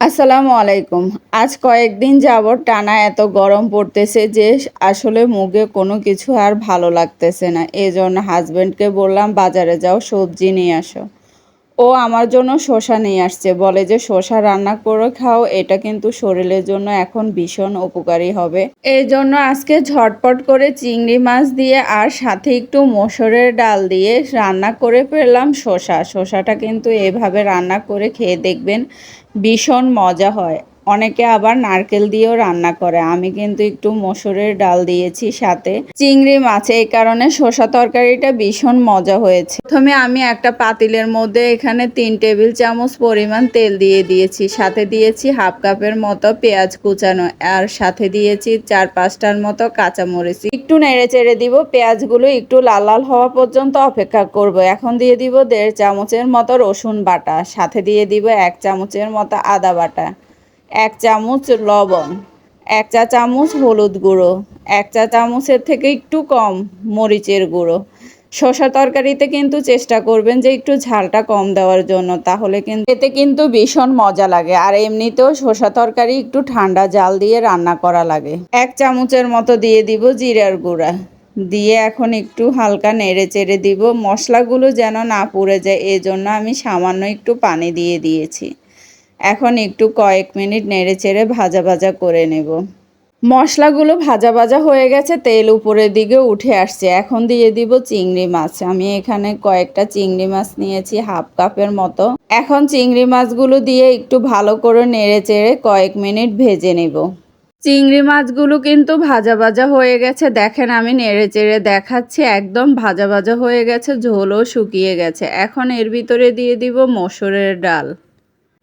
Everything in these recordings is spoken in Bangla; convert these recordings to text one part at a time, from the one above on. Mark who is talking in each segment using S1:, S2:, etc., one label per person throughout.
S1: আসসালামু আলাইকুম। আজ কয়েকদিন যাবৎ টানা এত গরম পড়তেছে যে আসলে মুখে কোনো কিছু আর ভালো লাগতেছে না। এজন্য হাজবেন্ডকে বললাম বাজারে যাও সবজি নিয়ে আসো। ও আমার জন্য শসা নিয়ে আসছে। বলে যে শসা রান্না করে খাও, এটা কিন্তু শরীরের জন্য এখন ভীষণ উপকারী হবে। এই জন্য আজকে ঝটপট করে চিংড়ি মাছ দিয়ে আর সাথে একটু মসুরের ডাল দিয়ে রান্না করে ফেললাম শসা। শসাটা কিন্তু এভাবে রান্না করে খেয়ে দেখবেন ভীষণ মজা হয়। অনেকে আবার নারকেল দিয়েও রান্না করে, আমি কিন্তু একটু মসুরের ডাল দিয়েছি সাথে চিংড়ি মাছ, এই কারণে শসা তরকারিটা ভীষণ মজা হয়েছে। প্রথমে আমি একটা পাতিলের মধ্যে এখানে 3 টেবিল চামচ পরিমাণ তেল দিয়ে দিয়েছি, সাথে দিয়েছি হাফ কাপের মতো পেঁয়াজ কুচানো, আর সাথে দিয়েছি 4-5টার মতো কাঁচামরিচ। একটু নেড়ে চেড়ে দিব, পেঁয়াজগুলো একটু লাল লাল হওয়া পর্যন্ত অপেক্ষা করব। এখন দিয়ে দিব 1.5 চামচের মতো রসুন বাটা, সাথে দিয়ে দিব 1 চামচের মতো আদা বাটা, 1 চামচ লবণ, 1 চা চামচ হলুদ গুঁড়ো, 1 চা চামচের থেকে একটু কম মরিচের গুঁড়ো। শসা তরকারিতে কিন্তু চেষ্টা করবেন যে একটু ঝালটা কম দেওয়ার জন্য, তাহলে কিন্তু এতে কিন্তু ভীষণ মজা লাগে। আর এমনিতেও শসা তরকারি একটু ঠান্ডা জাল দিয়ে রান্না করা লাগে। 1 চামচের মতো দিয়ে দিব জিরার গুঁড়া, দিয়ে এখন একটু হালকা নেড়ে চেড়ে দিব। মশলাগুলো যেন না পুড়ে যায়, এই জন্য আমি সামান্য একটু পানি দিয়ে দিয়েছি। এখন একটু কয়েক মিনিট নেড়ে চেড়ে ভাজা ভাজা করে নেব। মশলাগুলো ভাজা ভাজা হয়ে গেছে, তেল উপরের দিকে উঠে আসছে। এখন দিয়ে দিব চিংড়ি মাছ। আমি এখানে কয়েকটা চিংড়ি মাছ নিয়েছি, হাফ কাপের মতো। এখন চিংড়ি মাছগুলো দিয়ে একটু ভালো করে নেড়ে চেড়ে কয়েক মিনিট ভেজে নেব। চিংড়ি মাছগুলো কিন্তু ভাজা ভাজা হয়ে গেছে, দেখেন আমি নেড়ে চেড়ে দেখাচ্ছি, একদম ভাজা ভাজা হয়ে গেছে, ঝোলও শুকিয়ে গেছে। এখন এর ভিতরে দিয়ে দিব মসুরের ডাল।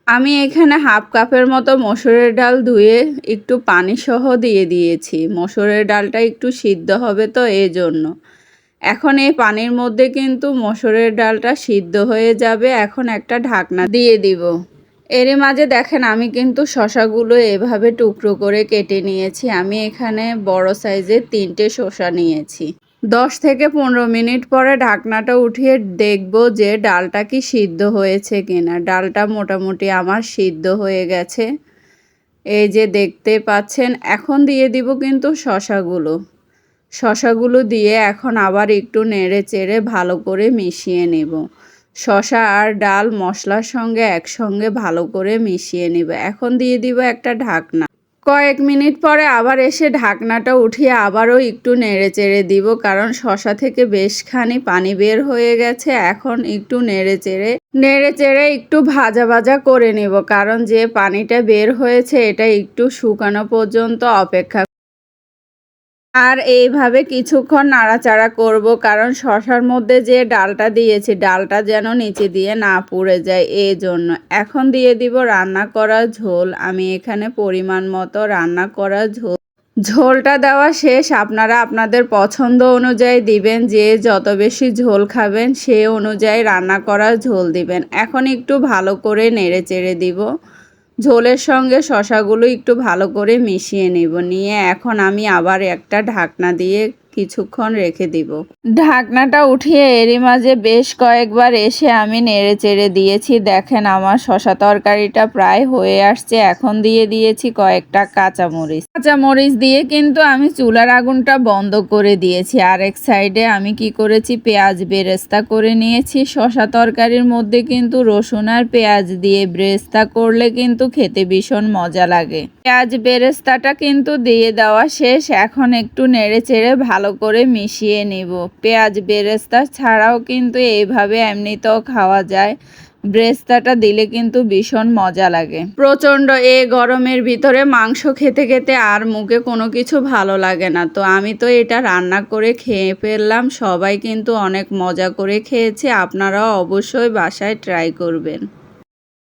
S1: আমি এখানে হাফ কাপের মতো মসুরের ডাল ধুয়ে একটু পানি সহ দিয়ে দিয়েছি। মসুরের ডালটা একটু সিদ্ধ হবে তো এই জন্য। এখন এই পানির মধ্যে কিন্তু মসুরের ডালটা সিদ্ধ হয়ে যাবে। এখন একটা ঢাকনা দিয়ে দিব। এর মাঝে দেখেন আমি কিন্তু শসাগুলো এভাবে টুকরো করে কেটে নিয়েছি। আমি এখানে বড় সাইজের 3টে শসা নিয়েছি। 10 থেকে 15 মিনিট পরে ঢাকনাটা উঠিয়ে দেখব যে ডালটা কি সিদ্ধ হয়েছে কিনা। ডালটা মোটামুটি আমার সিদ্ধ হয়ে গেছে, এই যে দেখতে পাচ্ছেন। এখন দিয়ে দিব কিন্তু শসাগুলো দিয়ে এখন আবার একটু নেড়ে চেড়ে ভালো করে মিশিয়ে নেব। শসা আর ডাল মশলার সঙ্গে একসঙ্গে ভালো করে মিশিয়ে নেব। এখন দিয়ে দিব একটা ঢাকনা। কয়েক মিনিট পরে আবার এসে ঢাকনাটা উঠিয়ে আবারও একটু নেড়ে চেড়ে দিব, কারণ শসা থেকে বেশখানি পানি বের হয়ে গেছে। এখন একটু নেড়ে চেড়ে একটু ভাজা ভাজা করে নেব, কারণ যে পানিটা বের হয়েছে এটা একটু শুকানো পর্যন্ত অপেক্ষা। আর এইভাবে কিছুক্ষণ নাড়াচাড়া করব, কারণ শসার মধ্যে যে ডালটা দিয়েছি ডালটা যেন নিচে দিয়ে না পুড়ে যায়, এই জন্য। এখন দিয়ে দিব রান্না করা ঝোল। আমি এখানে পরিমাণ মতো রান্না করা ঝোলটা দেওয়া শেষ। আপনারা আপনাদের পছন্দ অনুযায়ী দিবেন, যে যত বেশি ঝোল খাবেন সে অনুযায়ী রান্না করা ঝোল দিবেন। এখন একটু ভালো করে নেড়ে চেড়ে দিব। ঝোলের সঙ্গে শসাগুলো একটু ভালো করে মিশিয়ে নেব। নিয়ে এখন আমি আবার একটা ঢাকনা দিয়ে কিছুক্ষণ রেখে দিব। ঢাকনাটা উঠিয়ে এরই মাঝে বেশ কয়েকবার এসে আমি নেড়ে চেড়ে দিয়েছি। দেখেন আমার শসা তরকারিটা প্রায় হয়ে আসছে। এখন দিয়ে দিয়েছি কয়েকটা কাঁচামরিচ দিয়ে কিন্তু আমি চুলার আগুনটা বন্ধ করে দিয়েছি। আরেক সাইডে আমি কি করেছি, পেঁয়াজ বেরেস্তা করে নিয়েছি। শসা তরকারির মধ্যে কিন্তু রসুন আর পেঁয়াজ দিয়ে বেরেস্তা করলে কিন্তু খেতে ভীষণ মজা লাগে। পেঁয়াজ বেরেস্তাটা কিন্তু দিয়ে দেওয়া শেষ। এখন একটু নেড়ে চেড়ে ভালো করে মিশিয়ে নিব। পেঁয়াজ বেরেস্তা ছাড়াও কিন্তু এইভাবে এমনিতেও খাওয়া যায়। বেরেস্তাটা দিলে কিন্তু ভীষণ মজা লাগে। প্রচণ্ড এই গরমের ভিতরে মাংস খেতে খেতে আর মুখে কোনো কিছু ভালো লাগে না, তো আমি তো এটা রান্না করে খেয়ে ফেললাম। সবাই কিন্তু অনেক মজা করে খেয়েছে। আপনারাও অবশ্যই বাসায় ট্রাই করবেন।